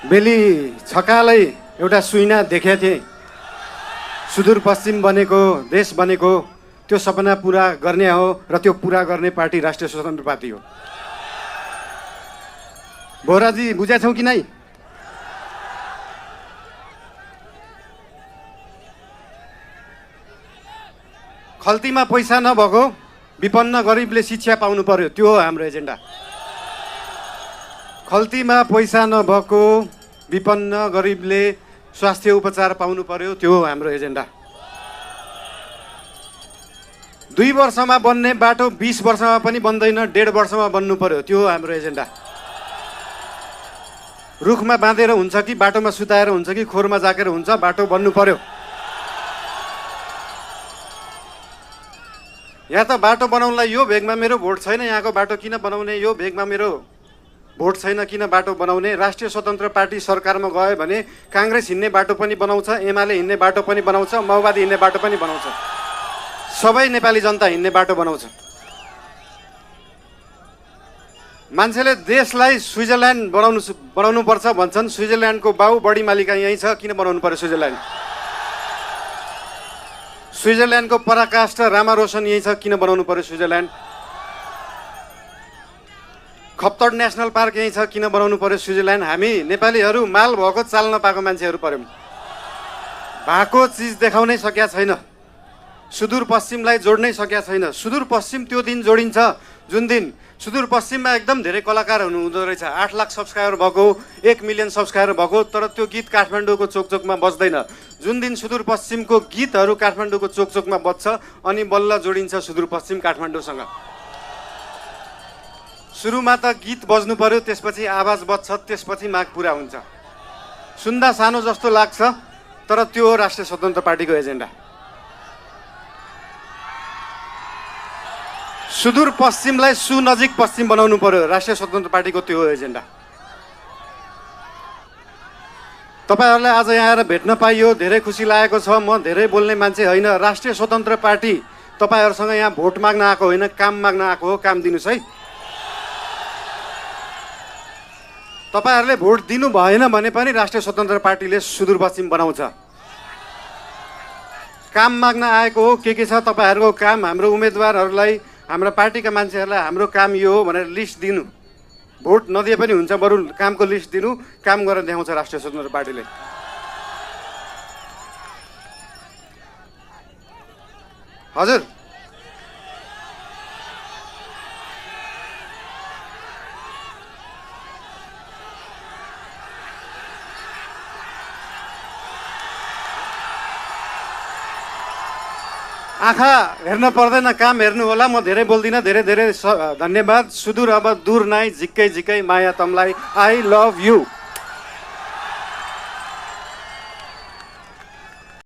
बेली छकालै एउटा सुइना देखेको थिएँ, सुदूरपश्चिम बनेको देश बनेको त्यो सपना पुरा गर्ने हो र त्यो पुरा गर्ने पार्टी राष्ट्रिय स्वतन्त्र पार्टी हो। बोराजी बुझेछौ कि नै? खल्तीमा पैसा नभएको विपन्न गरिबले शिक्षा पाउनु पर्यो, त्यो हो हाम्रो एजेन्डा। खल्तीमा पैसा नभएको विपन्न गरिबले स्वास्थ्य उपचार पाउनु पर्यो, त्यो हो हाम्रो एजेन्डा। 2 वर्षमा बन्ने बाटो 20 वर्षमा पनि बन्दैन, 1.5 वर्षमा बन्नु पर्यो, त्यो हो हाम्रो एजेन्डा। रुखमा बाँधेर हुन्छ कि बाटोमा सुताएर हुन्छ कि खोरमा जाकेर हुन्छ, बाटो बन्नु पर्यो। यहाँ त बाटो बनाउनलाई यो भेगमा मेरो भोट छैन, यहाँको बाटो किन बनाउने, यो भेगमा मेरो भोट छैन किन बाटो बनाउने। राष्ट्रिय स्वतन्त्र पार्टी सरकारमा गयो भने काङ्ग्रेस हिँड्ने बाटो पनि बनाउँछ, एमाले हिँड्ने बाटो पनि बनाउँछ, माओवादी हिँड्ने बाटो पनि बनाउँछ, सबै नेपाली जनता हिँड्ने बाटो बनाउँछ। मान्छेले देशलाई स्विजरल्यान्ड बनाउनु पर्छ भन्छन्, स्विजरल्यान्डको बाउ बढी मालिका यहीँ छ, किन बनाउनु पर्यो स्विजरल्यान्ड? स्विजरल्यान्डको पराकाष्ठ रामा रोशन यहीँ छ, किन बनाउनु पर्यो स्विजरल्यान्ड? खप्तड नेसनल पार्क यहीँ छ, किन बनाउनु पर्यो स्विजरल्यान्ड? हामी नेपालीहरू माल भएको चाल नपाएको मान्छेहरू पर्यौँ। भएको चिज देखाउनै सकेका छैन, सुदूरपश्चिमलाई जोड्नै सकेका छैन। सुदूरपश्चिम त्यो दिन जोडिन्छ जुन दिन सुदूरपश्चिममा एकदम धेरै कलाकार हुँदो रहेछ, 8 लाख सब्सक्राइबर भएको, 1 मिलियन सब्सक्राइबर भएको, तर त्यो गीत काठमाडौँको चोकचोकमा बज्दैन। जुन दिन सुदूरपश्चिमको गीतहरू काठमाडौँको चोकचोकमा बज्छ अनि बल्ल जोडिन्छ सुदूरपश्चिम काठमाडौँसँग। सुरुमा त गीत बज्नु पर्यो, त्यसपछि आवाज बज्छ, त्यसपछि माग पुरा हुन्छ। सुन्दा सानो जस्तो लाग्छ, तर त्यो हो राष्ट्रिय स्वतन्त्र पार्टीको एजेन्डा। सुदूरपश्चिमलाई सुनजिक पश्चिम बनाउनु पर्यो, राष्ट्रिय स्वतन्त्र पार्टीको त्यो हो एजेन्डा। तपाईँहरूलाई आज यहाँ आएर भेट्न पाइयो, धेरै खुसी लागेको छ। म धेरै बोल्ने मान्छे होइन। राष्ट्रिय स्वतन्त्र पार्टी तपाईँहरूसँग यहाँ भोट माग्न आएको होइन, काम माग्न आएको हो। काम दिनुहोस् है। तपाईँहरूले भोट दिनु भएन भने पनि राष्ट्रिय स्वतन्त्र पार्टीले सुदूरपश्चिम बनाउँछ। काम माग्न आएको हो। के छ तपाईँहरूको काम? हाम्रो उम्मेदवारहरूलाई, हाम्रो पार्टीका मान्छेहरूलाई हाम्रो काम यो हो भनेर लिस्ट दिनु। भोट नदिए पनि हुन्छ, बरु कामको लिस्ट दिनु, काम गरेर देखाउँछ राष्ट्रिय स्वतन्त्र पार्टीले। हजुर, आँखा हेर्न पर्दैन, काम हेर्नु होला। म धेरै बोल्दिनँ। धेरै धेरै धन्यवाद। सुदूर अब दूर नाइ, झिक्कै झिक्कै माया तमलाई। I love you.